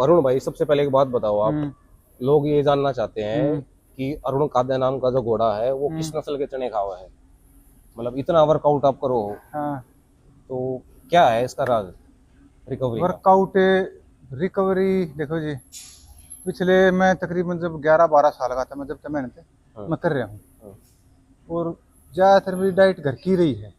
वरुण भाई, सबसे पहले एक बात बताओ आप। लोग ये जानना चाहते हैं हम्म, कि अरुण काद्या नाम का जो घोड़ा है वो किस नस्ल के चने खावा है। मतलब इतना वर्कआउट आप करो हाँ। तो क्या है इसका राज रिकवरी का? वर्कआउट रिकवरी देखो जी, पिछले मैं तकरीबन जब 11-12 साल का था, मैं जब तक मेहनत हाँ, मैं कर रहा हूँ। हाँ, और ज़्यादातर मेरी डाइट घर की रही है।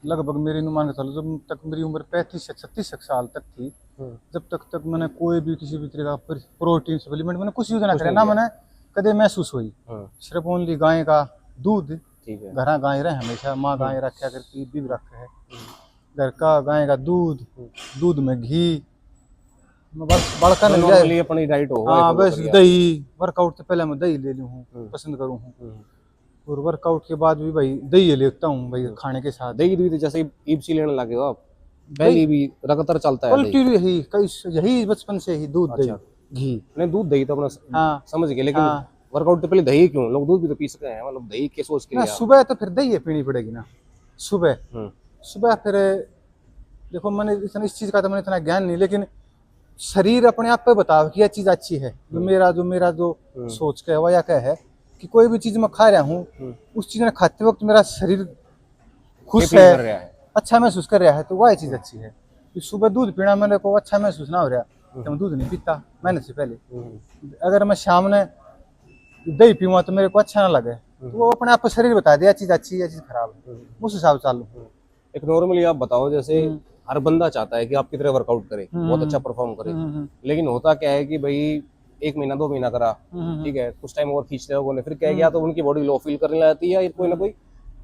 लगभग मेरी मान के चलो, जब तक मेरी उम्र 35 से 36 साल तक थी, हाँ। जब तक मैंने कोई भी किसी भी तरह का प्रोटीन सप्लीमेंट मैंने कुछ यूज ना कुछ करे नहीं ना, किया। मैंने कदे महसूस हुई। हाँ, सिर्फ ओनली गाय का दूध, ठीक है। घर गाय रहे हमेशा, माँ हम्म, गाय रखा करती, भी हम्म, रखे है। घर का गाय का दूध, हम्म। दूध में घी, बस बड़का जो नहीं जाए। नॉर्मली अपनी डाइट हो वही हाँ फॉलो बस करिए आपने। दही, वर्कआउट से पहले मैं दही ले लूँ हूँ, हम्म, पसंद करूँ हूँ। हम्म, और वर्कआउट के बाद भी भाई दही ले लेता हूँ भाई, हम्म। खाने के साथ। दही दूध जैसे ईबसी लेने लगे हो आप? दही पहले भी लगातार चलता है दही? पलटी यही कई, यही बचपन से ही दूध दही अच्छा। घी। नहीं, दूध दही तो अपना हाँ समझ गए, लेकिन हाँ। वर्कआउट तो पहले दही क्यों? लोग दूध भी तो पी सकते हैं, मतलब दही के सोच के ना लिए आप? सुबह तो फिर दही पीनी पड़ेगी ना, सुबह। हम्म, सुबह फिर देखो, मैंने इतना इस चीज़ का तो मैंने इतना ज्ञान नहीं, लेकिन शरीर अपने आप पे बताओ कि यह चीज़ अच्छी है। जो हम्म, मेरा जो हम्म, सोच का है वह यह क्या है कि कोई भी चीज़ मैं खा रहा हूँ, हम्म। उस चीज़ में खाते वक्त मेरा शरीर ये खुश फील है, कर रहा है। अच्छा महसूस कर रहा है, तो वह चीज़ हम्म, अच्छी है। कि सुबह दूध पीना मेरे को अच्छा महसूस ना हो रहा तो हम्म, मैं दूध नहीं पीता मैंने से पहले। हम्म, अगर मैं शाम में दही पीऊँगा तो मेरे को अच्छा ना लगे, तो हम्म, वो अपने आप को शरीर बता दे यह चीज़ अच्छी है, यह चीज़ खराब है, हम्म, उस हिसाब से चालू। हम्म। एक नॉर्मली आप बताओ, जैसे हम्म हर बंदा चाहता है कि आप कितने वर्कआउट करे, बहुत अच्छा हम्म परफॉर्म करे। हम्म लेकिन होता क्या है कि भाई एक महीना 2 महीना करा, हम्म ठीक है, कुछ टाइम और खींचते हैं लोगों ने, फिर क्या हम्म गया तो उनकी बॉडी लो फील करने लगती है या कोई ना हम्म कोई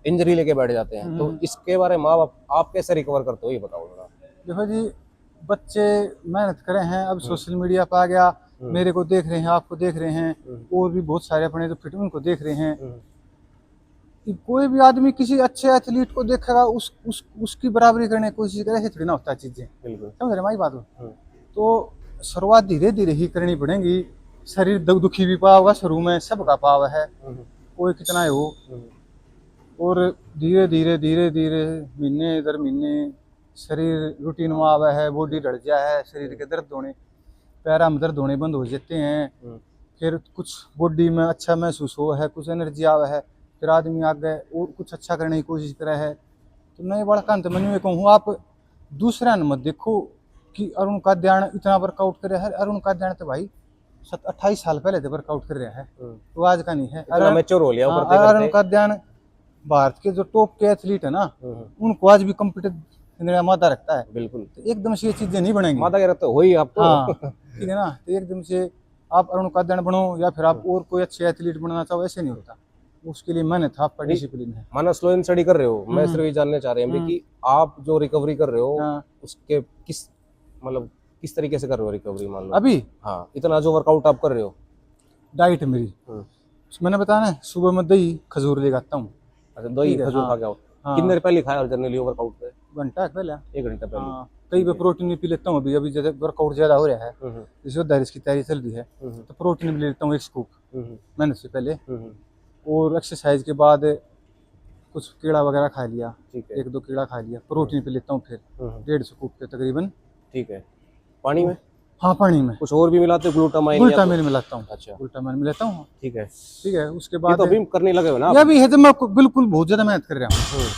इंजरी लेके बैठ जाते हैं। तो हम्म। इसके बारे में आप कैसे रिकवर करते हो, ये बताओ जरा। देखो जी, बच्चे मेहनत करे हैं, अब हम्म, सोशल मीडिया पे आ गया, हम्म, मेरे को देख रहे हैं, आपको देख रहे हैं, हम्म, और भी बहुत सारे अपने जो फिट उनको देख रहे हैं। हम्म, कि कोई भी आदमी किसी अच्छे एथलीट को देखेगा, उसकी बराबरी करने की कोशिश करे, ऐसे थोड़ी ना होता है चीज़ें। बिल्कुल। समझ रहे हमारी बात को? हम्म, तो शुरुआत धीरे धीरे ही करनी पड़ेगी। शरीर दुखी भी पाओगा शुरू में, सबका पाव है, हम्म, कोई कितना ही हो। हम्म, और धीरे धीरे महीने दर महीने शरीर रूटीन में आवा है, बॉडी ढल जाए है, शरीर हम्म, के दर्द होने, पैरा में दर्द होने बंद हो जाते हैं। हम्म, फिर कुछ बॉडी में अच्छा महसूस हो है, कुछ एनर्जी आवा है, फिर आदमी आगे और कुछ अच्छा करने की कोशिश करे है। तो नए बड़ा अंत मैं ये कहूँ, आप दूसरा न मत देखो कि अरुण का ध्यान इतना वर्कआउट करे है। अरुण का ध्यान तो भाई 28 साल पहले से वर्कआउट कर रहा है, हम्म। तो आज का नहीं है। इतना मैच्योर हो लिया वो करते हाँ, अरुण करते। का ध्यान भारत के जो टॉप के एथलीट है ना, हम्म, उनको आज भी कम्पिटिट मादा रखता है। बिल्कुल। तो एकदम से ये चीजें नहीं बनेंगी। माता कह रहे तो हो ही आप तो। हाँ ठीक है ना, तो एकदम से आप अरुण कादन बनो या फिर आप और कोई अच्छे एथलीट बनना चाहो, ऐसे नहीं होता। उसके लिए मेहनत, आपका नहीं, डिसिप्लिन है। माना स्लो एंड स्टडी कर रहे हो, मैं हम्म सिर्फ ये जानना चाह रहे हैं हम्म कि आप जो रिकवरी कर रहे हो हाँ। उसके किस, मतलब किस तरीके से कर रहे हो रिकवरी, मान लो। अभी हाँ, इतना जो वर्कआउट आप कर रहे हो। डाइट मेरी, हम्म। मैंने बताया ना, सुबह में दही खजूर ले आता हूँ। अच्छा, दही ठीक है, खजूर हाँ खा के आओ? कितने हाँ। देर पहले खाया और जनरली वर्कआउट पे? घंटा पहले। 1 घंटा पहले? हाँ, कई ठीक बार है। प्रोटीन भी पी लेता हूँ। अभी अभी जैसे वर्कआउट ज़्यादा हो रहा है, हम्म, जैसे दारिश की तैयारी चल रही है, हम्म, तो प्रोटीन भी ले लेता हूँ 1 स्कूप हम्म, मेहनत से पहले। हम्म, और एक्सरसाइज के बाद कुछ कीड़ा वगैरह खा लिया, ठीक है। 1-2 कीड़ा खा लिया, हम्म, प्रोटीन पी लेता हूँ फिर हम्म, 1.5 स्कूप के तकरीबन। ठीक है। पानी तो में हाँ, पानी में कुछ और भी मिलाते हो, ग्लूटामाइन या गुल्टामिन मिलाता हूँ, अच्छा, गुल्टामिन मिलाता हूँ। ठीक है। ठीक है, उसके ये बाद तो अभी करने लगे हो ना यह आप? भी है जब मैं बिल्कुल बहुत ज़्यादा मेहनत कर रहा हूँ। हम्म।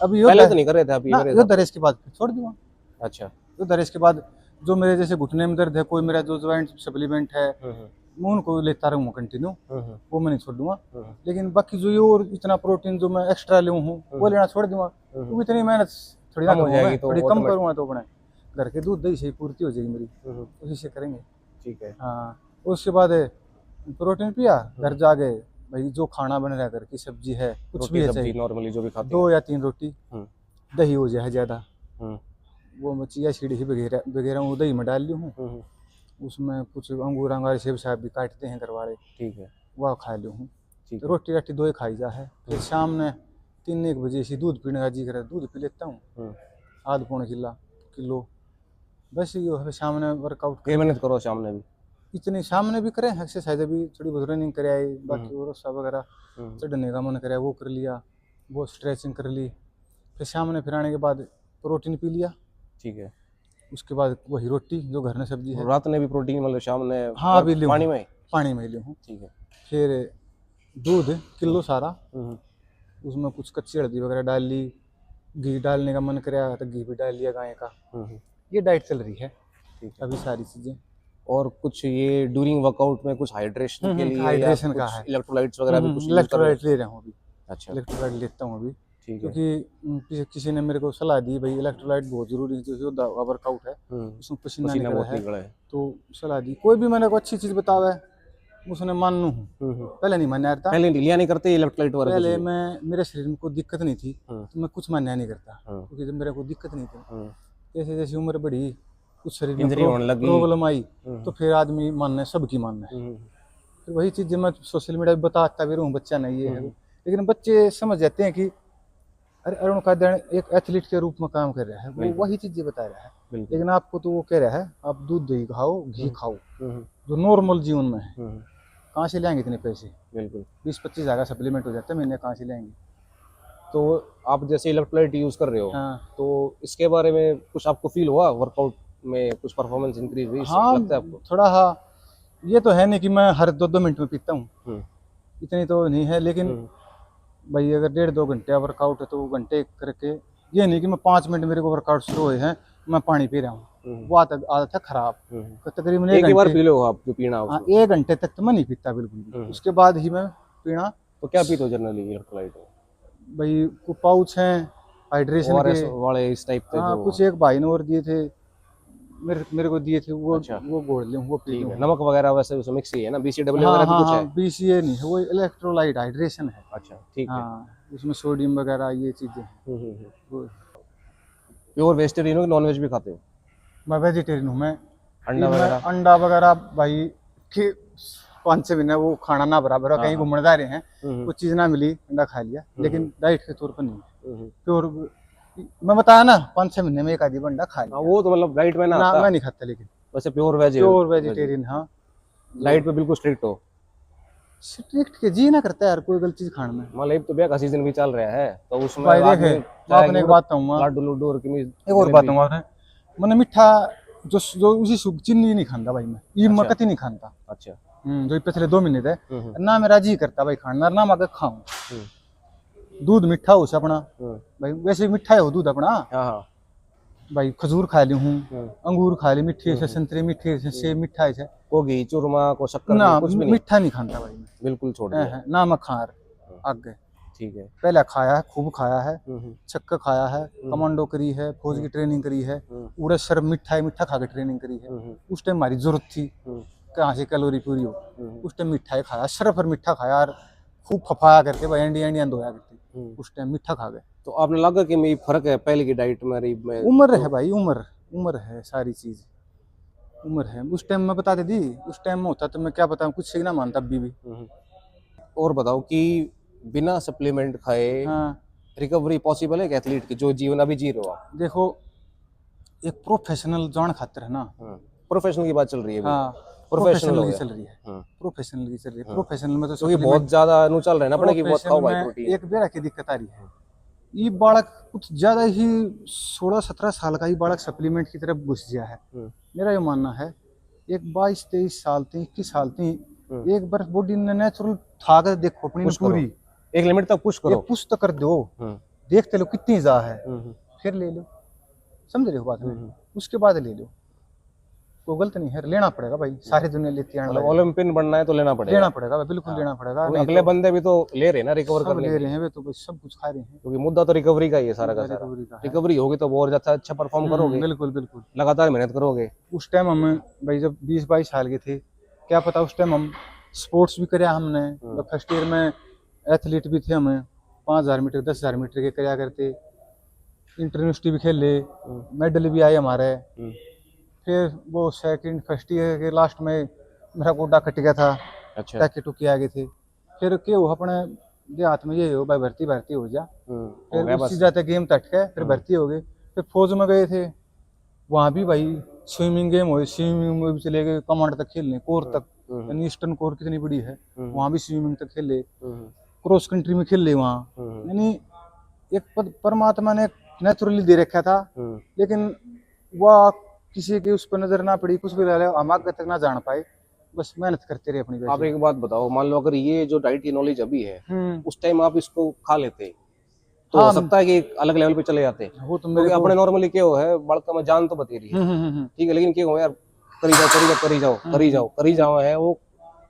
अभी पहले योद्धा तो नहीं कर रहे थे आप, ये ना, मेरे हिसाब योद्धा से। रेस के बाद फिर छोड़ दूंगा। अच्छा। योद्धा रेस के बाद जो मेरे जैसे घुटने में दर्द है, कोई मेरा जो ज्वाइंट सप्लीमेंट है, हम्म, मैं उनको लेता रहूँगा कंटिन्यू, हम्म, वो मैं नहीं छोड़ दूंगा। हम्म, लेकिन बाकी जो ये और इतना प्रोटीन जो मैं एक्स्ट्रा ले हूँ वो लेना छोड़ दूंगा। हम्म। वो इतनी मेहनत थोड़ी ना कम हो करूँगा, मैं जाएगी तो थोड़ी कम ऑटोमेटिक। करूँगा तो अपने घर के दूध दही से ही पूर्ति हो जाएगी मेरी, हम्म, उसी से करेंगे। ठीक है। हाँ, उसके बाद प्रोटीन पिया, घर हम्म। जाके भाई जो खाना बन रहा है, घर की सब्जी है, कुछ रोटी भी है, सब्जी चाहे नॉर्मली जो भी खाते हैं आप? 2 या 3 रोटी, हम्म, दही हो जाए ज़्यादा, हम्म, वो मैं चिया सीढ़ी ही वगैरह वगैरह वो दही में डाल ली हूँ। हम्म, उसमें कुछ अंगूर अंगार सेब साहब भी काटते हैं घर वाले, ठीक है। वह खा ली हूँ। ठीक तो है। रोटी राटी 2 ही खाई जा है। फिर शाम में 3-1 बजे से दूध पीने का जी करे, दूध पी लेता हूँ, हम्म। आध पौन किलो। बस ये है, शाम में वर्कआउट ये करेंगे। मेहनत करो शाम में भी। इतनी शाम में भी करें एक्सरसाइज, अभी थोड़ी बहुत रनिंग करे आई, हम्म, बाकी और सब वगैरह हम्म, चढ़ने का मन करे वो कर लिया, वो स्ट्रेचिंग कर ली। फिर शाम में फिर आने के बाद प्रोटीन पी लिया। ठीक है। उसके बाद वही रोटी जो घर में सब्जी है। रात ने भी प्रोटीन मतलब शाम ने हाँ अभी ले पानी में? पानी में ले हूँ। ठीक है। फिर दूध किलो सारा, हम्म, उसमें कुछ कच्ची हल्दी वगैरह डाल ली, घी डालने का मन कराया तो घी भी डाल लिया गाय का। हम्म, ये डाइट चल रही है ठीक है। अभी सारी चीजें। और कुछ ये ड्यूरिंग वर्कआउट में कुछ हाइड्रेशन के लिए या हाइड्रेशन का कुछ है। इलेक्ट्रोलाइट्स वगैरह भी कुछ यूज कर रहे इलेक्ट्रोलाइट ले रहा हूँ अभी, हो? अच्छा, इलेक्ट्रोलाइट लेता हूँ अभी, ठीक है। क्योंकि किसी ने मेरे को सलाह दी भाई इलेक्ट्रोलाइट बहुत जरूरी है, जो वर्कआउट है उसमें पसीना पसीना निकला बहुत है, निकला है। तो सलाह दी। कोई भी मैंने को अच्छी चीज बतावा है उसने मानू हूँ। पहले नहीं मान्या था, पहले लिया नहीं करते इलेक्ट्रोलाइट वगैरह कुछ पहले भी? मैं मेरे शरीर में कोई दिक्कत नहीं थी तो मैं कुछ मान्या नहीं करता, हाँ। क्योंकि जब मेरे को दिक्कत नहीं थी, जैसे जैसे उम्र बढ़ी कुछ शरीर में इंजरी होने लगी। प्रॉब्लम आई तो फिर आदमी मानना है, सबकी मानना है। फिर वही चीज़ मैं सोशल मीडिया पे बताता भी रहूँ बच्चा नहीं ये है, लेकिन बच्चे समझ जाते हैं कि अरे अरुण कादयान एक एथलीट के रूप में काम कर रहा है, वो वही चीजें बता रहा है। लेकिन आपको तो वो कह रहा है आप दूध दही खाओ, घी खाओ, जो नॉर्मल जीवन में है। कहाँ से लाएंगे इतने पैसे? बिल्कुल 20-25 हज़ार का सप्लीमेंट हो जाता है महीने, कहाँ से लाएंगे? तो आप जैसे इलेक्ट्रोलाइट यूज कर रहे हो, हाँ तो इसके बारे में कुछ आपको फील हुआ वर्कआउट में कुछ परफॉर्मेंस इंक्रीज हुई? हाँ लगता है आपको? थोड़ा, हाँ ये तो है नहीं कि मैं हर 2-2 मिनट में पीता हूँ, इतनी तो नहीं है, लेकिन भाई अगर 1.5-2 घंटे का वर्कआउट है तो वो घंटे करके, ये नहीं कि मैं 5 मिनट मेरे को वर्कआउट शुरू हुए हैं मैं पानी पी रहा हूँ, वो आदत है खराब। तकरीबन एक ही बार घंटे, पी लो आप जो पीना हाँ उसको? 1 घंटे तक तो मैं नहीं पीता बिल्कुल भी, उसके बाद ही मैं पीना। तो क्या पीते हो जनरली इलेक्ट्रोलाइट में? भाई कुछ पाउच हैं हाइड्रेशन के, ओआरएस वाले इस टाइप के हाँ जो? कुछ एक भाई ने और दिए थे, मेरे को दिए थे वो। अच्छा। वो घोल लूँ, वो पी ठीक लूँ। है। नमक वगैरह वैसे उसमें मिक्स ही है ना? बीसीडब्ल्यू हाँ वगैरह भी हाँ कुछ है? हाँ, BCA नहीं है, वो इलेक्ट्रोलाइट हाइड्रेशन है। अच्छा, ठीक है। हाँ उसमें सोडियम वगैरह ये चीजें हैं। वो- प्योर वेजिटेरियन हो कि नॉन वेज भी खाते हो? मैं वेजिटेरियन हूँ। मैं अंडा मैं वगैरह? अंडा वगैरह भाई कि 5-6 महीने वो खाना ना बराबर है, हाँ, कहीं हाँ। घूमने जा रहे हैं कुछ चीज़ ना मिली अंडा खा लिया, लेकिन डाइट के तौर पर नहीं। प्योर मैं बताया ना 5-6 महीने में एक आधी अंडा खा हाँ, लिया वो तो मतलब डाइट में ना ना, आता। मैं नहीं खाता, लेकिन वैसे प्योर वेज? Pure vegetarian. हाँ डाइट पे बिल्कुल स्ट्रिक्ट हो? स्ट्रिक्ट के जी ना करता है यार कोई गलत चीज खाने में। मतलब तो ब्याह का सीजन भी चल रहा है तो उसमें भाई देखे, आदमी मैं अपने एक बात कहूँगा, लाडू लूडू और किमी एक और बात कहूँगा आपने, मैंने मीठा जो जो उसी चीनी नहीं खाता भाई मैं, ये मैं कति नहीं खाता। अच्छा। जो पिछले 2 महीने थे ना मेरा जी करता भाई खाना, ना मैं खाऊं। दूध मीठा हो से अपना भाई, वैसे मीठा है हो दूध अपना। हाँ। भाई खजूर खा ली हूँ, अंगूर खा ली मीठे से, संतरे मीठे से, सेब मीठा है को घी चूरमा को शक्कर ना, नहीं, कुछ भी नहीं? मीठा नहीं खाता भाई मैं, बिल्कुल छोड़ दिया? ना मैं खार आगे। ठीक है। पहले खाया है, खूब खाया है, छक्का खाया है, कमांडो करी है, फौज की ट्रेनिंग करी है, उड़े शर्फ मिठा खा के ट्रेनिंग करी है। उस टाइम हमारी जरूरत थी कहाँ से कैलोरी पूरी हो, उस टाइम मिठाई खाया, शर्फ और मिठा खाया और खूब फफाया करके भाई इंडिया धोया करती, उस टाइम मिठा खा गए। तो आपने लगा कि मेरी फर्क है पहले की डाइट में? उम्र है भाई, उम्र है, सारी चीज उम्र है। उस टाइम मैं बता दे दी, उस टाइम में होता तो मैं क्या बताऊं, कुछ से ना मानता अभी भी। और बताओ कि बिना सप्लीमेंट खाए हाँ रिकवरी पॉसिबल है कि एथलीट की जो जीवन अभी जी रहे हो आप? देखो, एक प्रोफेशनल जान खातर है ना, प्रोफेशनल की बात चल रही है अभी? हाँ प्रोफेशनल प्रोफेशनल हो की गया। चल रही है, प्रोफेशनल की चल रही है। प्रोफेशनल में तो क्योंकि बहुत ज्यादा नु चल रहे हैं ना अपने की, बहुत खाओ भाई में प्रोटीन। एक बेरा की दिक्कत आ रही है, ये बालक कुछ ज्यादा ही 16-17 साल का ही बालक सप्लीमेंट की तरफ घुस गया है। मेरा ये मानना है एक 22-23 साल थी, 21 साल थी, एक बार बॉडी ने नेचुरल ताकत देखो अपनी पूरी, एक लिमिट तक पुश करो, पुश तो कर दो, देखते लो कितनी जा है, फिर ले लो, समझ रहे हो बात में, उसके बाद ले लो, कोई गलत नहीं है, लेना पड़ेगा भाई, सारी दुनिया लेती है, मतलब ओलंपियन बनना है तो लेना पड़ेगा? लेना पड़ेगा भाई, बिल्कुल लेना पड़ेगा। तो अगले बंदे भी तो ले रहे हैं ना रिकवर सब करने ले के रहे लिए, हैं वे तो भाई, सब कुछ खा रहे हैं, क्योंकि मुद्दा तो रिकवरी का ही है सारा का सारा। रिकवरी का है। रिकवरी होगी तो और ज्यादा अच्छा परफॉर्म करोगे, बिल्कुल बिल्कुल, लगातार मेहनत करोगे। उस टाइम हम भाई जब 20-22 साल के थे, क्या पता उस टाइम हम स्पोर्ट्स भी कराया हमने, फर्स्ट ईयर में एथलीट भी थे, हमें 5,000 मीटर 10,000 मीटर के कराया करते, इंटरयूनिवर्सिटी भी खेल ले, मेडल भी आए हमारे। फिर वो सेकंड फर्स्ट ईयर के लास्ट में मेरा गोड्डा कट गया था, अच्छा। टाके टुके आ गए थे, फिर क्या हुआ अपने देहात में ये हो भाई भर्ती हो जा, फिर उससे जाते गेम तट के फिर भर्ती हो गए, फिर फौज में गए थे, वहाँ भी भाई स्विमिंग गेम हो, स्विमिंग में भी चले गए कमांड तक खेलने, कोर तक, यानी ईस्टर्न कोर कितनी बड़ी है, वहाँ भी स्विमिंग तक खेले, क्रॉस कंट्री में खेल ले वहाँ, यानी एक परमात्मा ने नेचुरली दे रखा था, लेकिन वह किसी के उस पर नजर ना पड़ी, कुछ भी रह रहा हम आगे तक ना जान पाए, बस मेहनत करते रहे अपनी आप वैसे। एक बात बताओ, मान लो अगर ये जो डाइट की नॉलेज अभी है, उस टाइम आप इसको खा लेते तो हाँ हो सकता है कि एक अलग लेवल पे चले जाते, वो तो मेरे क्योंकि को अपने नॉर्मली क्या हो है बड़का में जान तो बती रही है, ठीक है, लेकिन क्या हो यार, करी जाओ करी जाओ करी जाओ करी जाओ करी जाओ है, वो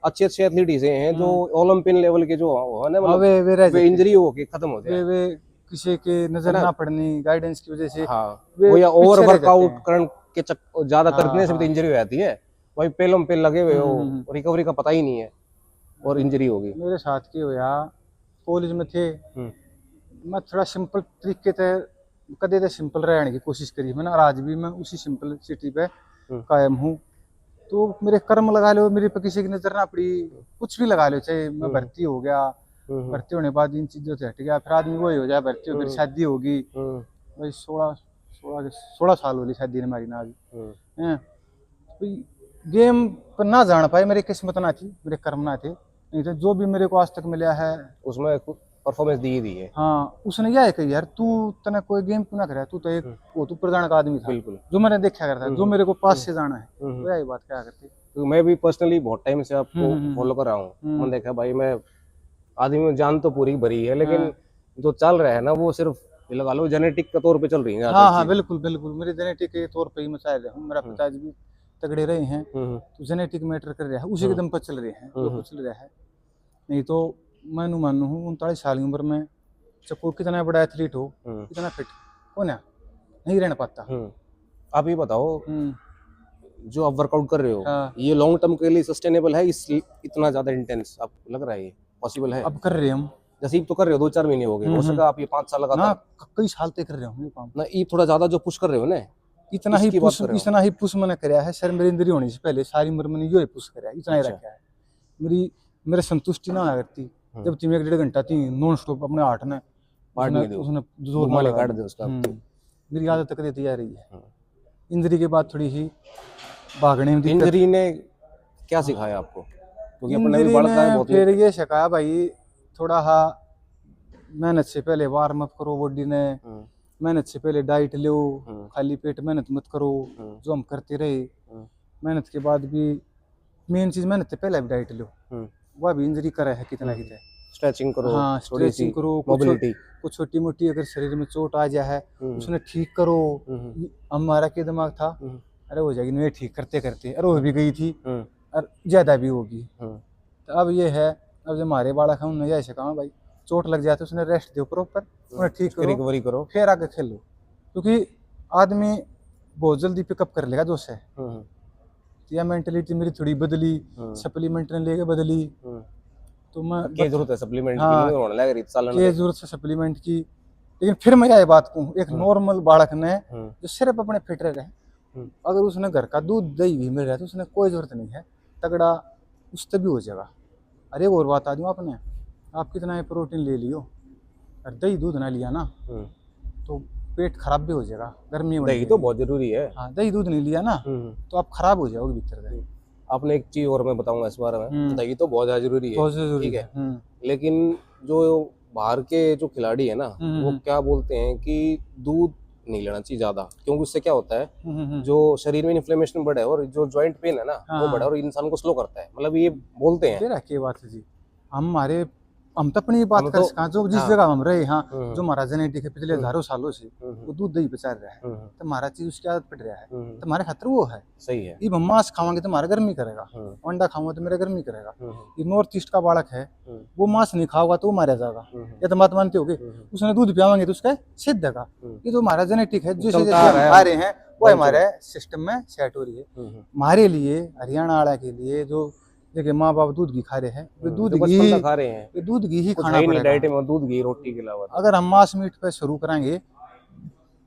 अच्छे अच्छे एथलीट ऐसे हैं जो ओलंपियन लेवल के जो है ना, हाँ मतलब वे रह वे जाते, इंजरी हो के खत्म हो जाए, वे किसी के है नजर ना। ना पड़नी गाइडेंस की वजह से हाँ, वे वो या ओवर पीछे रह जाते वर्कआउट हैं। करने के ज्यादा हाँ करने से भी तो हाँ इंजरी हो जाती है, भाई पेलों पे लगे हुए हो, हम्म। रिकवरी का पता ही नहीं है और इंजरी होगी। मेरे साथ की होया, कॉलेज में थे, हम्म मैं थोड़ा सिंपल तरीके से कदे तो सिंपल रहने की कोशिश करी मैंने, और आज भी मैं उसी सिंपल सिटी पे हम्म कायम हूँ। तो मेरे कर्म लगा लो, मेरे पे किसी की नजर ना पड़ी, कुछ भी लगा लो, चाहे मैं भर्ती हो गया, हम्म भर्ती होने के बाद इन चीजों से हट गया, फिर आदमी वही हो जाए, भर्ती हो फिर शादी होगी। हम्म भाई 16 साल हो गई शादी ने हमारी ना अभी हम्म हैं। भाई गेम पर ना जान पाए, मेरी किस्मत ना थी, मेरे कर्म ना थे, नहीं तो जो भी मेरे को आज तक मिला है। उसमें परफॉर्मेंस दी ही दी है। हाँ उसने यह है कि यार तू तने कोई गेम क्यों ना करे, तू तो एक वो तू प्रधान का आदमी था, बिल्कुल। जो मैंने देखा करता है, जो मेरे को पास से जाना है, हम्म वो यही बात क्या करती। तो मैं भी पर्सनली बहुत टाइम से आपको हम्म। फॉलो कर रहा हूँ, हम्म। मैंने देखा भाई, मैं आदमी में जान तो पूरी भरी है, लेकिन हाँ जो चल रहा है ना वो सिर्फ ये लगा लो जेनेटिक के तौर पे चल रही है हाँ ज्यादातर हाँ चीजें। बिल्कुल बिल्कुल, मेरे जेनेटिक के तौर पर ही मैं चल रहा हूँ, मेरा पिताजी भी तगड़े रहे हैं, हम्म तो जेनेटिक मैटर कर रहा है, उसी के दम पर चल रहे हैं जो कुछ चल रहा है। नहीं तो मैं मानू हूँ 39 साल की उम्र में चाहे कोई कितना बड़ा एथलीट हो, हम्म कितना फिट हो ना, नहीं रहना पाता। आप ये बताओ, हम्म। जो आप वर्कआउट कर रहे हो हाँ ये लॉन्ग टर्म के लिए सस्टेनेबल है, इस इतना ज्यादा इंटेंस आपको लग रहा है, ये पॉसिबल है? अब कर रहे हम। जैसे तो कर रहे हो 2-4 महीने हो गए, हो सका आप ये 5 साल ना लगातार कई साल तक कर रहे हूँ ये काम, ना, ये थोड़ा ज्यादा जो पुश कर रहे हो ना, इसकी बात कर रहे हो। इतना ही पुश मैंने कराया है सर, मेरी इंजरी होने से पहले सारी उम्र मैंने यो ही पुश कराया, इतना ही अच्छा। रखा है। मेरे संतुष्टि ना आया करती, जब तुम 1-1.5 घंटा थी नॉन स्टॉप अपने हाथ ने पार्ट उसने नहीं दो, उसने जोर ना घुमाने लगा काट दी। दे उसका। मेरी आदत तक देती जा रही है। इंजरी के बाद थोड़ी ही भागने में दिक्कत। इंजरी ने क्या सिखाया आपको, क्योंकि अपने भी इंजरी बढ़ता है ने बहुत फिर ये सिखाया भाई, थोड़ा हा मेहनत से पहले वार्म अप करो बॉडी ने, मेहनत से पहले डाइट लो, खाली पेट मेहनत मत करो, जो हम करते रहे। मेहनत के बाद भी मेन चीज मेहनत से पहले भी डाइट लो, वह भी इंजरी करे है कितना कितना। स्ट्रेचिंग करो, हाँ थोड़ी सी स्ट्रेचिंग करो, मोबिलिटी। कुछ छोटी मोटी अगर शरीर में चोट आ जाए उसने ठीक करो। हमारा क्या दिमाग था, अरे हो जाएगी नहीं, ठीक करते करते अरे हो भी गई थी और ज्यादा भी होगी। तो अब ये है, अब जो हमारे बालक हैं उन्होंने ऐसे कहा भाई चोट लग जाए तो उसने रेस्ट दो प्रॉपर, उन्हें ठीक करो, रिकवरी करो, फिर आगे खेलो, क्योंकि आदमी बहुत जल्दी पिकअप कर लेगा दोस्त है। या मेंटेलिटी मेरी थोड़ी बदली, सप्लीमेंट ने लेके बदली, तो मैं क्या जरूरत है सप्लीमेंट की, हाँ नहीं होने लग रही सालन के जरूरत है सप्लीमेंट की। लेकिन फिर मैं यह बात कहूँ, एक नॉर्मल बालक ने जो सिर्फ अपने फिट रहे, अगर उसने घर का दूध दही भी मिल रहा है तो उसने कोई जरूरत नहीं है, तगड़ा उससे भी हो जाएगा। अरे एक और बात आ दूँ, आपने आप कितना प्रोटीन ले लियो और दही दूध ना लिया ना तो पेट खराब भी हो जाएगा, गर्मी में दही तो बहुत जरूरी है। हाँ दही दूध नहीं लिया ना तो आप खराब हो जाओगे भीतर से। आपने एक चीज और मैं बताऊंगा इस बारे में, दही तो बहुत ज्यादा जरूरी है, बहुत जरूरी ठीक है। है, लेकिन जो बाहर के जो खिलाड़ी है ना, वो क्या बोलते हैं कि दूध नहीं लेना चाहिए ज्यादा, क्योंकि उससे क्या होता है जो शरीर में इन्फ्लेमेशन बढ़े और जो जॉइंट पेन है ना वो बढ़े और इंसान को स्लो करता है, मतलब ये बोलते हैं। तेरा क्या बात है जी, हम तो अपनी बात हम कर तो सका, जो जिस हाँ, जगह हम रहे, हाँ जो हमारा जेनेटिक है पिछले हजारों सालों से हम्म, वो दूध दही पे चल रहा है, तो हमारा चीज उसकी आदत पड़ रहा है, तो हमारे खातर वो है सही है। ये। मांस खावांगे तो हमारा गर्मी करेगा, अंडा खाऊंगा तो मेरा गर्मी करेगा। ये नॉर्थ ईस्ट का बालक है, वो मांस नहीं खाओगा तो वो मारा जाएगा, ये तो बात मानते होगे। उसने दूध पियावांगे तो उसका सिद्ध देगा। ये जो हमारा जेनेटिक है, जैसे जैसे हम खा रहे हैं वो हमारे सिस्टम में सेट हो रही है। हमारे लिए हरियाणा वाला के लिए जो देखिए माँ बाप दूध घी खा रहे हैं, वे दूध घी खा रहे हैं, दूध घी ही कुछ खाना है ही नहीं पड़ेगा। डाइट में दूध घी रोटी के अलावा। अगर हम मांस मीट पे शुरू करेंगे,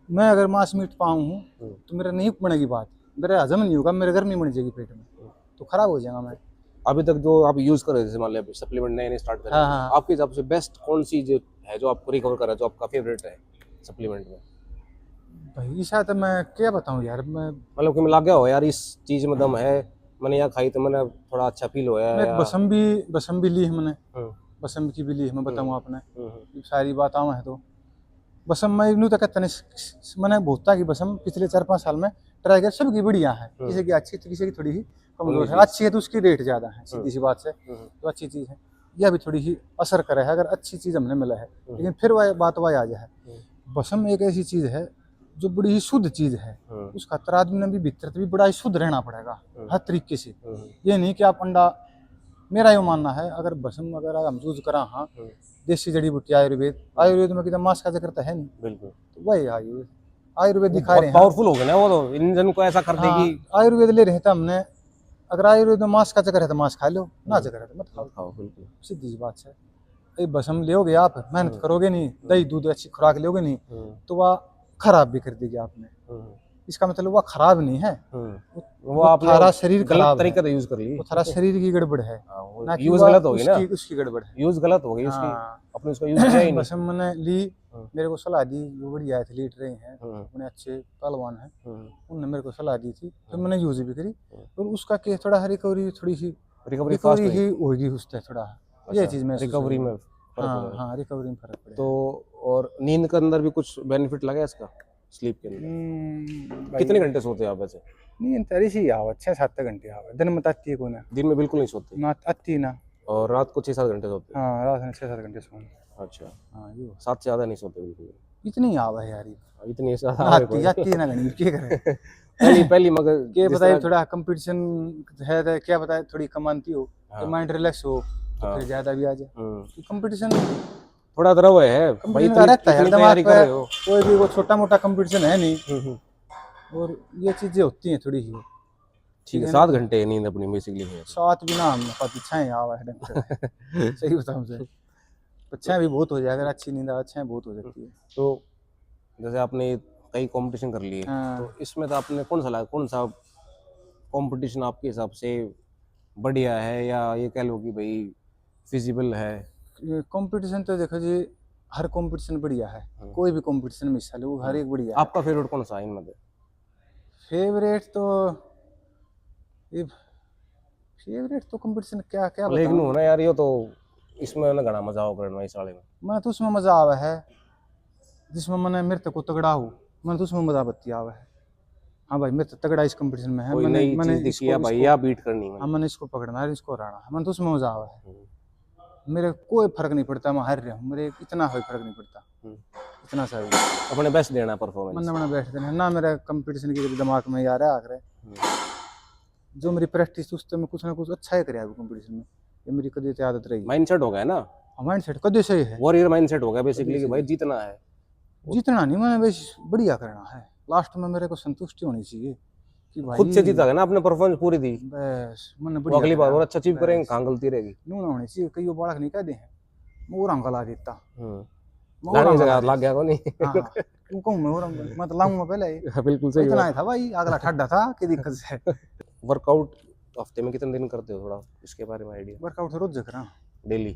मैं अगर मांस मीट पाऊँ हूँ तो मेरा नहीं बनेगी बात, मेरा हजम नहीं होगा, मेरे गर्मी बन जाएगी पेट में, तो खराब हो जाएगा मैं। अभी तक जो आप यूज कर रहे थे, जैसे मान लिया सप्लीमेंट नए नए स्टार्ट कर रहे हैं, हाँ। आपके हिसाब से बेस्ट कौन सी जो है जो आपको रिकवर कर रहा है, जो आपका फेवरेट है सप्लीमेंट में? भाई शायद मैं क्या बताऊँ यार, मैं मतलब कि मैं लग गया हो यार इस चीज में दम है, मैंने यहाँ खाई तो मैंने थोड़ा अच्छा फील होया मैं या बसम भी ली है मैंने, बसम की भी ली है, मैं बताऊँ आपने सारी बात आवा है तो बसम मैं यूँ तो कहता नहीं, मैंने भूतता की बसम पिछले 4-5 साल में ट्राई कर, सबकी बढ़िया है, किसी की अच्छी तो किसी की थोड़ी ही कमजोर है। अच्छी है तो उसकी रेट ज्यादा है, सीधी सी बात है, तो अच्छी चीज है। यह भी थोड़ी ही असर करे है अगर अच्छी चीज हमने मिला है। लेकिन फिर वह बात वह आ जाए, भस्म एक ऐसी चीज है जो बड़ी ही शुद्ध चीज है, उसका तर आदमी ने भी भीतर भी बड़ा ही शुद्ध रहना पड़ेगा हर तरीके से। ये नहीं कि आप अंडा, मेरा यो मानना है अगर भस्म अगर हम यूज करा, हाँ देसी जड़ी बूटी आयुर्वेद में कितना मास का जिक्र तो है नहीं, बिल्कुल तो वही आयुर्वेद दिखा रहे हैं। पावरफुल हो गया ना वो, तो इंजन को ऐसा कर देगी। आयुर्वेद ले रहे थे हमने, अगर आयुर्वेद में मांस का चक्कर है तो मांस खा लो, ना चक्कर है तो मत खाओ, बिल्कुल सीधी सी बात है। ये भस्म लोगे आप, मेहनत करोगे नहीं, दही दूध अच्छी खुराक लोगे नहीं, तो वह खराब भी कर देगी आपने। इसका मतलब वह खराब नहीं है, वो आप थारा शरीर गलत खराब तरीके है, से यूज कर ली, वो थारा शरीर की गड़बड़ है, ना कि यूज वह गलत हो गई ना, उसकी गड़बड़ है, यूज गलत हो गई उसकी, हाँ। अपने उसका यूज किया ही नहीं। भस्म मैंने ली, मेरे को सलाह दी, वो बढ़िया एथलीट रहे हैं, अपने अच्छे पहलवान हैं, उन्होंने मेरे को सलाह दी थी, तो मैंने यूज भी करी, और उसका केस थोड़ा रिकवरी थोड़ी सी रिकवरी ही होगी उससे थोड़ा, ये चीज में रिकवरी में हाँ रिकवरी में फर्क पड़ेगा। तो और नींद के अंदर भी कुछ बेनिफिट लगा इसका, स्लीप के अंदर कितने घंटे सोते हैं आप वैसे? नींद तरी सी आवा 6-7 घंटे आवा, दिन में ताती है को ना, दिन में बिल्कुल नहीं सोते ना आती ना, और रात को 6-7 घंटे सोते हैं? हाँ रात में 6-7 घंटे सोना। अच्छा, हाँ ये 7 से ज्यादा नहीं सोते बिल्कुल? इतनी आवा है यार, इतनी ज्यादा आती ना घनी क्या करे। पहली मगर के बताइए थोड़ा कंपटीशन है तो क्या बताए, थोड़ी कमानती हो तो माइंड रिलैक्स हो, तो फिर ज्यादा भी आ जाए। कंपटीशन थोड़ा द्रव है भाई, इतना रहता है दिमाग पे, हो कोई भी वो छोटा मोटा कंपटीशन है नहीं, और ये चीजें होती हैं थोड़ी ही। ठीक है, 7 घंटे नींद अपनी बेसिकली है। 7 भी ना, हम छः आवा है ढंग से। सही बताऊं से तो 6 भी बहुत हो जाए, अगर अच्छी नींद आ 6 बहुत हो जाती है। तो जैसे आपने कई कंपटीशन कर लिए, तो इसमें तो आपने कौन सा कंपटीशन आपके हिसाब से बढ़िया है, या ये कह लो कि भाई फिजिबल है? कंपटीशन तो देखो जी, हर कंपटीशन बढ़िया है, कोई भी कंपटीशन में हिस्सा लो हर एक बढ़िया है। आपका फेवरेट कौन सा है इनमें? फेवरेट तो कंपटीशन क्या क्या लेकिन हो ना यार, ये तो इसमें ना घना मजा होगा करना इस वाले में। मैं तो उसमें मजा आवा है जिसमें मैंने मेरे को तगड़ा हो, मैंने तो उसमें मजा बत्ती आवा है। हाँ भाई मेरे तो तगड़ा इस कंपटीशन में है, मैंने दिखी है भाई, या बीट करनी है, मैंने इसको पकड़ना है, इसको हराना है, मैंने तो उसमें मजा आवा है। मेरे कोई फर्क नहीं पड़ता मैं हार रहा हूँ, मेरे इतना कोई फर्क नहीं पड़ता, इतना सा अपने बेस्ट देना परफॉर्मेंस, मैंने अपना बेस्ट देना ना। मेरा कंपटीशन के दिमाग में यार है आकर जो मेरी प्रैक्टिस उससे मैं कुछ ना कुछ अच्छा ही करे कंपटीशन में, ये मेरी कभी से आदत रही। माइंडसेट हो गया ना, माइंडसेट कभी से है, वॉरियर माइंडसेट हो गया बेसिकली कि भाई जीतना है। जीतना नहीं, मैंने बस बढ़िया करना है, लास्ट में मेरे को संतुष्टि होनी चाहिए कि भाई खुद से जीता है ना, आपने परफॉर्मेंस पूरी दी, बस मैंने बढ़िया, अगली बार और अच्छा अचीव करेंगे, कहां गलती रहेगी नू ना होनी चाहिए। कई बालक नहीं कहते हैं मैं और अंकल आ देता, लाने जगह लग गया को नहीं, क्यों कहूं मैं और अंकल, मैं तो लाऊंगा पहले। बिल्कुल सही इतना ही था भाई, अगला ठड्डा था कि दिक्कत से। वर्कआउट हफ्ते में कितने दिन करते हो, थोड़ा इसके बारे में आइडिया? वर्कआउट रोज करा डेली,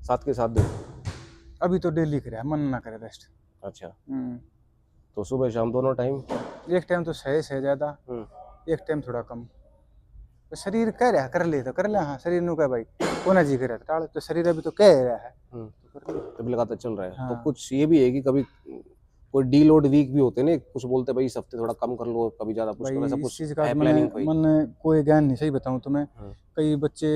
7 के 7 दिन? अभी तो डेली करे, मन ना करे रेस्ट। अच्छा, तो सुबह शाम दोनों टाइम? एक टाइम तो सही से ज्यादा, एक टाइम थोड़ा कम। तो शरीर कह रहा है कर ले तो कर ले, हाँ शरीर नु कह भाई कोना जी करे टाल, तो शरीर अभी तो कह रहा है तो लगातार चल रहा है। हाँ। तो कुछ ये भी है कि कभी कोई डी लोड वीक भी होते हैं ना, कुछ बोलते हैं भाई इस हफ्ते थोड़ा कम कर लो, कभी ज्यादा पुश करो, ऐसा कुछ है प्लानिंग कोई? मैंने कोई ज्ञान नहीं, सही बताऊं तो मैं कई बच्चे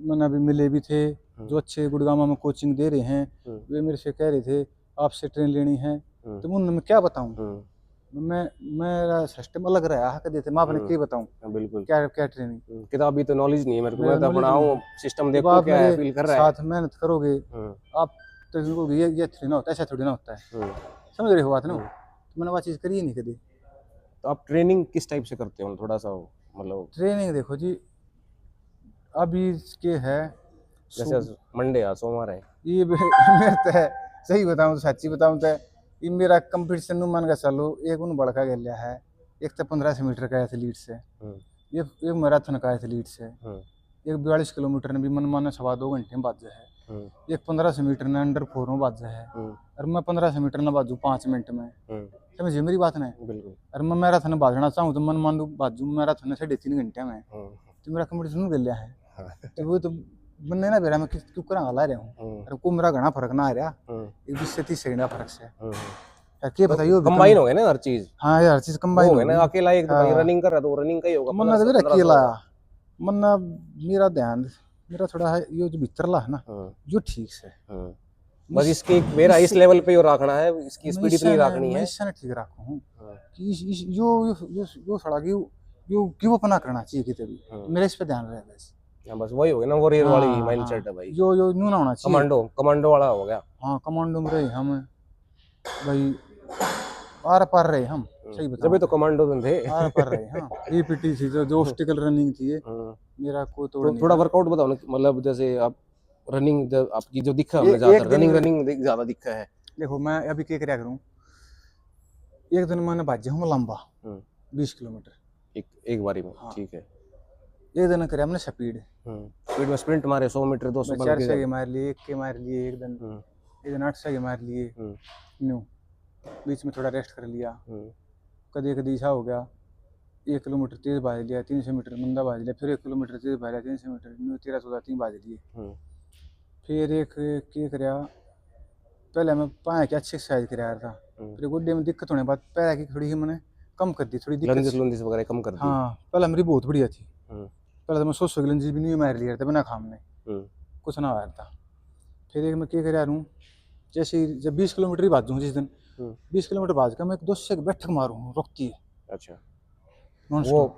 मैंने अभी मिले भी थे जो अच्छे गुड़गामा में कोचिंग दे रहे हैं, वे मेरे से कह रहे थे आपसे ट्रेन लेनी है, तो उन्होंने मैं क्या बताऊं, मेरा सिस्टम अलग रहा है, कहते थे मैं आपने क्या बताऊं, बिल्कुल क्या क्या ट्रेनिंग, किताबी तो नॉलेज नहीं है मेरे को, मैं तो अपना सिस्टम देखो क्या है, फील कर रहा है, साथ मेहनत करोगे आप तो ये थोड़ी ना होता है, ऐसा थोड़ी ना होता है, समझ रहे हो बात ना। तो मैंने वो चीज़ करी ही नहीं कभी। तो आप ट्रेनिंग किस टाइप से करते हो, थोड़ा सा मतलब? ट्रेनिंग देखो जी अभी के है जैसे मंडे है, सोमवार है, ये मेरे तो है सही बताऊं तो सच्ची बताऊं तो ये मेरा कंपटीशन नु मान का चलो एक उन बड़का गया है, एक तो 1500 मीटर का एथलीट से, एक मैराथन का एथलीट से, एक 42 किलोमीटर ने भी मन माने 2.25 घंटे में बाज है, एक 1500 मीटर ने अंडर 4 में बाजा है, और मैं 1500 मीटर ने बाजू 5 मिनट में, समझे मेरी बात नहीं? बिल्कुल। और मैं मैराथन बाजना चाहूँ तो मन मान लू बाजू मैराथन 3.5 घंटे में, तो मेरा कंपटीशन गया है, तो वो तो बनने ना बेरा मैं क्यों करा ला रहा हूँ, और को मेरा घना फर्क ना आ रहा, 20 से 30 सेकंड का फर्क से, यार क्या बताइए वो भी कंबाइन हो गए ना हर चीज, हाँ यार चीज वो कंबाइन हो हो गए गई। ना। अकेला एक भाई हाँ। रनिंग कर रहा तो रनिंग का ही होगा, मन्ना तो 1500 मेरा 1500 अकेला होगा। मन्ना मेरा ध्यान मेरा थोड़ा है ये जो भीतरला है ना हम्म, जो ठीक से हम्म। बस इसकी एक मेरा इस इससे लेवल पे ही रखना है, इसकी स्पीड इतनी रखनी मैं है। इससे ठीक रखा हूँ हाँ, कि यो सड़ा यो गिव अप ना करना चाहिए कितने भी, हाँ। मेरे इस पे ध्यान रहे बस। हाँ, बस वही हो गया ना, वॉरियर वाली हाँ हाँ माइंडसेट है भाई। यो न्यू ना होना चाहिए। कमांडो कमांडो वाला हो गया। हाँ कमांडो में रहे हम भाई, आर पार रहे हम, सही बताऊं जब तो कमांडो में थे। आर पार रहे। हाँ ईपीटी थी जो ऑब्स्टिकल रनिंग थी ये, हाँ, मेरा कोई तोड़ तो नहीं थोड़ा था। वर्कआउट बताओ ना, मतलब जैसे आप रनिंग आपकी जो दिखा ये हमने एक ज्यादातर दिन रनिंग रनिंग ज्यादा दिखा है। देखो मैं अभी क्या क्या करूँ, एक दिन मैंने भाजा हूँ लंबा हम्म, 20 किलोमीटर। एक एक बारी में हाँ ठीक है। एक दिन करे हमने स्पीड, स्पीड में स्प्रिंट मारे 100 मीटर 200 मैं बन 4 के सौ के गए। मार लिए, 1 के मार लिए हम्म, एक दिन 8 सौ के मार लिए हम्म, न्यू, बीच में थोड़ा रेस्ट कर लिया। हम्म, कभी कभी ऐसा हो गया 1 किलोमीटर तेज भाज लिया, 300 मीटर मंदा भाज लिया, फिर 1 किलोमीटर तेज भाज लिया 300 मीटर न्यू 13 14 3 भाज लिए। हम्म, फिर एक क्या कराया, पहले मैं पाया की अच्छी एक्सरसाइज कराया था, फिर गुड्डे में दिक्कत होने के बाद पैर की थोड़ी ही मैंने कम कर दी, थोड़ी दिक्कत लंजिस सी। लुंजिस वगैरह कम कर दी। हाँ पहले मेरी बहुत बढ़िया थी, हम्म, पहले तो मैं 100 की लंजी भी नहीं मार लिया था बिना खामने, हम्म, कुछ ना हुआ था। फिर एक मैं क्या कराया हूँ, जैसे ही जब 20 किलोमीटर ही भाजूँ जिस दिन, हम्म, 20 किलोमीटर भाज कर मैं एक 200 की बैठक मारूँ, रुकती है अच्छा। नॉन वो स्टॉप,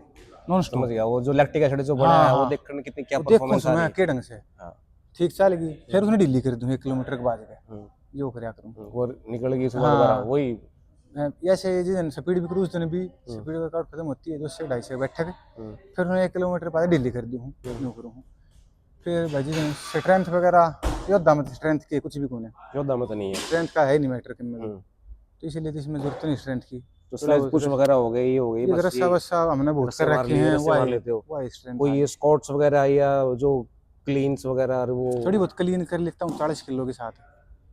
नॉन समझ स्टॉप। गया, वो जो लैक्टिक एसिड जो बना हाँ है वो हाँ देखने कितनी क्या वो देखूँ परफॉर्मेंस आ मैं रही के है। ढंग से हाँ। ठीक चल गई, फिर उसने ढीली कर दूँ 1 किलोमीटर के बाद हम्म, जो कराया करूँ। वो निकल गई सुबह दोबारा हाँ वही। ऐसे जिस दिन स्पीड भी क्रूज दिन भी हम्म, स्पीड वर्कआउट खत्म होती है 200 250 बैठक, हम्म, फिर उन्हें 1 किलोमीटर बाद ढीली कर दूँ यूँ करूँ। फिर भाई जिस दिन स्ट्रेंथ वगैरह योद्धा मत स्ट्रेंथ की कुछ भी कौन है, योद्धा में तो नहीं है। स्ट्रेंथ का है नहीं मैटर में भी, हम्म, तो इसीलिए तो इसमें जरूरत नहीं स्ट्रेंथ की। तो थोड़ा स्लेज पुश बहुत वगैरह हो गई, ये हो गई ये बस रस्सा ये। वस्सा हमने बहुत रस्से कर मार रखे लिए, हैं, रस्से मार लेते हो। वो स्ट्रेंथ कोई आ ये गई। स्क्वाट्स वगैरह या जो क्लीन्स वगैरह और वो थोड़ी बहुत क्लीन कर लेता हूँ 40 किलो के साथ,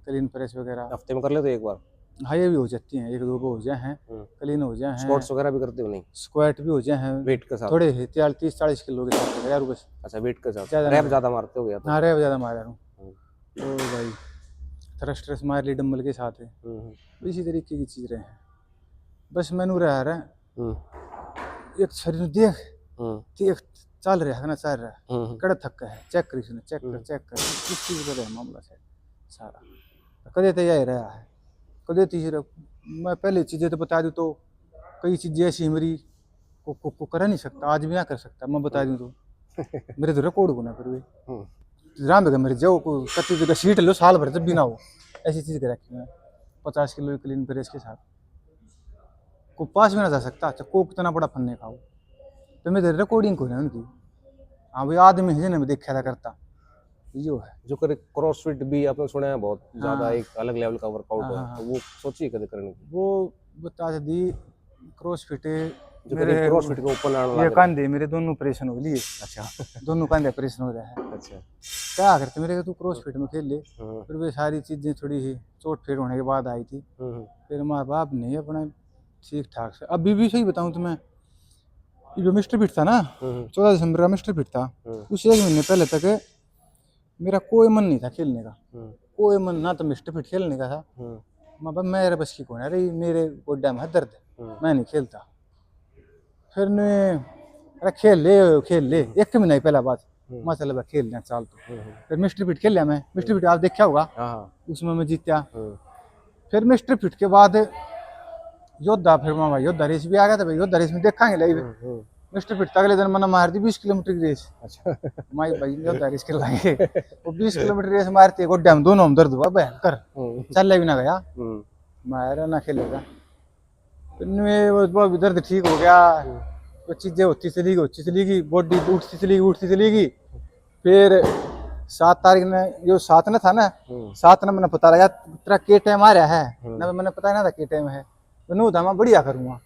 क्लीन प्रेस वगैरह। हफ्ते में कर लेते हो एक बार। हाँ ये भी हो जाती हैं, 1 2 को हो जाए हैं, क्लीन हो जाए हैं। स्क्वाट्स वगैरह भी करते हो नहीं? स्क्वाट भी हो जाए हैं वेट के साथ? थोड़े 30 40 किलो के साथ यार बस, अच्छा, वेट के साथ ज़्यादा रैप नहीं। ज्यादा मारते हो या तो? हाँ रैप ज़्यादा मार रहा हूँ हम्म, तो भाई, थ्रस्ट ट्रस्ट मार ली डंबल के साथ है, हम्म, इसी तरीके की चीज़ रहे हैं। बस मैनू रहा है हम्म, एक शरीर में देख हम्म, देख चल रहा है ना चल रहा है, हम्म, कड़ा थक है चेक करी सुने चेक कर इस चीज़ का मामला है सारा। कदे तो यही रहा है, कदे तीसरा मैं पहले चीज़ें तो बता दूँ तो कई चीज़ें ऐसी मेरी को कर नहीं सकता, आज भी ना कर सकता मैं बता दूँ तो मेरे तो रिकॉर्ड होना फिर भी राम बेगा मेरे जाओ को कति जगह सीट लो साल भर जब भी ना हो, ऐसी चीज़ कर रखी मैं 50 किलो क्लीन प्रेस के साथ को पास भी ना जा सकता। अच्छा कोक इतना बड़ा फन्ने खाओ तो मेरे रिकॉर्डिंग को है उनकी। हाँ भाई आदमी है जिन्हें मैं देखा था करता यो है। जो करे क्रॉसफिट भी आपने सुना है बहुत ज्यादा हाँ एक अलग लेवल का वर्कआउट हाँ है, हाँ तो वो सोचिए कभी करने की। वो बता दी क्रॉसफिट जो मेरे कभी क्रॉसफिट के ऊपर आने ये लग रहे हैं। कंधे मेरे दोनों ऑपरेशन हो लिए, अच्छा। दोनों कंधे ऑपरेशन हो रहा है। अच्छा। क्या करते मेरे को तू क्रॉसफिट में खेल ले, हम्म, फिर वे सारी चीज़ें थोड़ी ही चोट फेर होने के बाद आई थी। हम्म, फिर माँ बाप नहीं अपना ठीक ठाक से अभी भी सही बताऊँ तो मैं ये जो मिस्टर फिट था ना, 14 दिसंबर का मिस्टर फिट था, उस 1 महीने पहले तक मेरा कोई मन नहीं था खेलने का, कोई मन ना तो मिस्टर फिट खेलने का था। माँ बाप मेरे बस की कौन है, अरे मेरे गोड्डा में है दर्द, मैं नहीं खेलता। फिर ने अरे खेल ले 1 महीना ही पहला बात मैं चल खेल लें चाल तो। फिर मिस्टर फिट खेल लिया मैं, मिस्टर फिट आप देखा होगा उसमें मैं जीत्या। फिर मिस्टर फिट के बाद योद्धा, फिर मैं भाई योद्धा रेस भी आ गया था, भाई योद्धा रेस में देखांगे लाइव। मिस्टर फिट अगले दिन मैंने मार दी 20 किलोमीटर की रेस। अच्छा। माई भाई योद्धा रेस खेलाएंगे वो 20 किलोमीटर रेस मारती है गोड्डा में, दोनों में दर्द हुआ भयंकर, चल भी ना गया मैं ना खेलेगा। फिर वो दर्द ठीक हो गया, वो चीज़ें होती चली गई बॉडी उठती चली गई। फिर 7 तारीख ने जो 7 ने था ना, 7 ने मैंने पता लगा तेरा के टाइम आ रहा है ना, मैंने पता ही ना था के टाइम है तो नू था मैं बढ़िया करूँगा,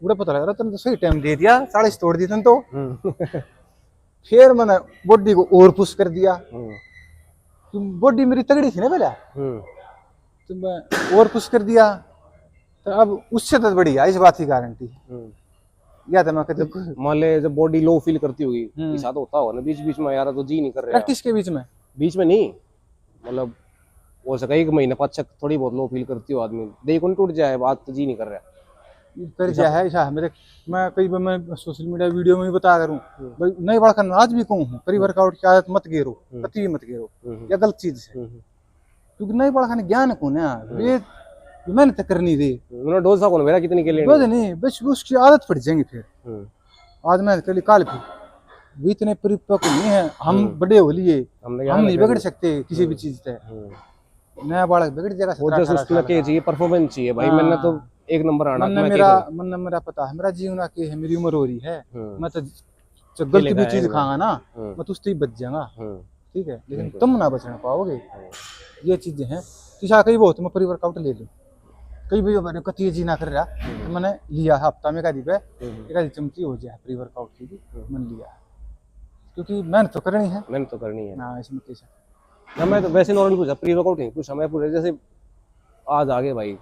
पूरा पता लग रहा तुमने तो सही टाइम दे दिया 40 तोड़ दी तुम तो। फिर मैंने बॉडी को और पुश कर दिया, बॉडी मेरी तगड़ी थी ना पहले, तो मैं और पुश कर दिया तो अब उससे तो बढ़िया इस बात की गारंटी या तो मैं कहते मान ले जब बॉडी लो फील करती होगी, ऐसा तो होता होगा ना बीच बीच में यार तो जी नहीं कर रहा। प्रैक्टिस के बीच में बीच में नहीं, मतलब हो सका 1 महीने पाछक थोड़ी बहुत लो फील करती हो आदमी, देह को नहीं टूट जाए, बात तो जी नहीं कर रहा। कर क्या है ऐसा मेरे, मैं कई बार मैं सोशल मीडिया वीडियो में भी बता करूँ भाई, नहीं बड़ा आज भी कहूँ प्री वर्कआउट की आदत मत गेरो, कभी भी मत गेरो, या गलत चीज है, क्योंकि नहीं बड़ा खाने ज्ञान को ना वे मेहनत करनी दे, उन्होंने डोसा कौन मेरा कितनी के लिए रोज नहीं बस उसकी आदत पड़ जाएंगी फिर। आज मैं कल काल फिर वो इतने परिपक्व नहीं है, हम बड़े हो लिए, हम नहीं बिगड़ सकते किसी भी चीज से, नया बालक बिगड़ जाएगा। वो जैसे उसमें क्या चाहिए, परफॉर्मेंस चाहिए भाई, मैंने तो एक नंबर आना मन मेरा पता है, मेरा जीवन की है, मेरी उम्र हो रही है, मैं तो गलत भी चीज खाऊंगा ना मैं तो उससे बच जाऊंगा, ठीक है, लेकिन तुम ना बच पाओगे, ये चीजें हैं। तो कई बहुत मैं प्री वर्कआउट ले लूँ, कई भी मैंने कति जी ना कर रहा तो मैंने लिया हफ्ता में एक आधी चमची हो जाए प्री वर्कआउट की, मैंने लिया, क्योंकि मेहनत तो करनी है, मेहनत तो करनी है ना इसमें कैसे ना। मैं तो वैसे नॉर्मल पूछा, प्री वर्कआउट नहीं पूछा मैं, पूछा जैसे आज आगे भाई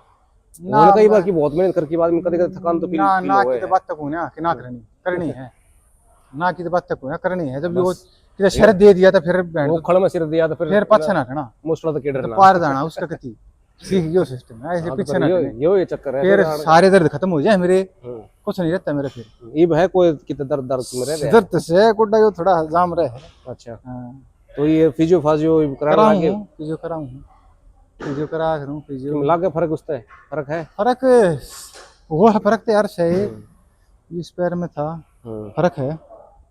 ना कई बार की बहुत मेहनत करके बाद में कभी कभी थकान तो फील ना की तो बात तक हो ना कि ना करनी है, ना की तो बात तक हो ना करनी है, जब वो किसी शर्त दे दिया तो फिर वो खड़ में सिर दिया तो फिर पाछा ना खड़ा मुश्किल तो केडर ना पार जाना उसका कति सीख गयो सिस्टम है, ऐसे पीछे ना ये चक्कर है, फिर सारे दर्द खत्म हो जाए मेरे, कुछ नहीं रहता मेरे फिर। ये है कोई कितना दर्द में रह रहा दर्द से कोड़ा यो थोड़ा जाम रहे है। अच्छा तो ये फिजियो फाजियो कराऊं फिजियो कराऊं फिजियो करा करूं फिजियो लागे फर्क उससे फर्क है, फर्क वो है, फर्क तो यार सही इस पैर में था, फर्क है,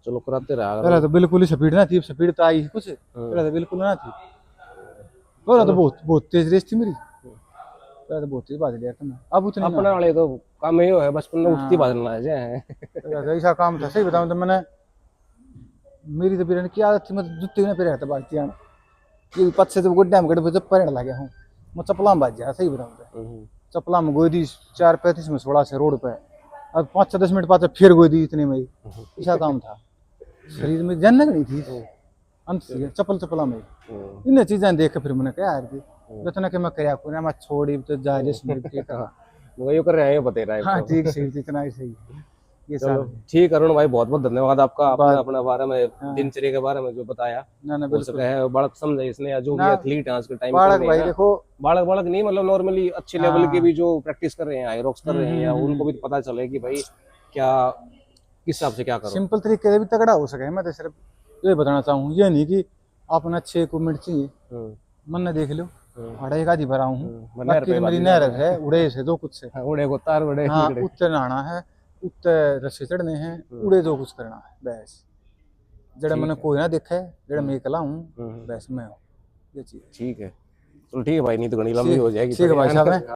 चलो कराते रहा। पहले तो बिल्कुल ही स्पीड ना थी, स्पीड तो आई कुछ पहले तो बिल्कुल ना थी, पहले तो बहुत तेज रेस थी मेरी, पहले तो बहुत तेज भाग लिया था मैं, अब उतनी अपने वाले तो काम ये है बचपन में उठती भागना है ऐसा काम था। सही बताऊं तो मैंने मेरी तो बिरन की आदत थी, मैं जुत्ते ना पहने था भागती आना, ये पद से तो गुड्डा में गड्ढे पहन लगा हूँ, मैं चपला में भाग गया। सही बताऊं तो चपला में गोदी 4:35 में 16 से रोड पे, अब 5-10 मिनट बाद फिर गोदी इतने में, ऐसा काम था, शरीर में जन नहीं थी अंत चपला में। इन चीजें देख फिर मैंने कहा यार इतना कि मैं कराया को ना मैं छोड़ी तो जा वो यो कर रहे हैं बता रहा है। हाँ ठीक सही, इतना ही सही ये चलो ठीक अरुण भाई, बहुत बहुत धन्यवाद आपका, आपने अपने बारे में दिनचर्या के बारे में जो बताया, ना हो सका है बालक समझे इसने, या जो भी एथलीट है आज के टाइम बालक भाई देखो, बालक नहीं मतलब नॉर्मली अच्छे लेवल के भी जो प्रैक्टिस कर रहे हैं, हाई रॉक्स कर रहे हैं, या उनको भी पता चले कि भाई क्या किस हिसाब से क्या करो, सिंपल तरीके से भी तगड़ा हो सके। मैं तो सिर्फ ये बताना चाहूँ, ये नहीं कि आपने अच्छे इक्विपमेंट चाहिए, मन ने देख लो अढ़ाई का भरा हूँ, मेरी नहर है उड़े से जो कुछ से उड़े को तार उड़े उत्तर नहाना है, उत्तर रस्से चढ़ने हैं, उड़े जो कुछ करना है बस, जड़ा मैंने कोई ना देखा है, जड़ा मैं अकेला हूँ बस मैं हूँ, ये चीज। ठीक है चलो ठीक है भाई, नहीं तो घनी लंबी हो जाएगी। ठीक है भाई साहब।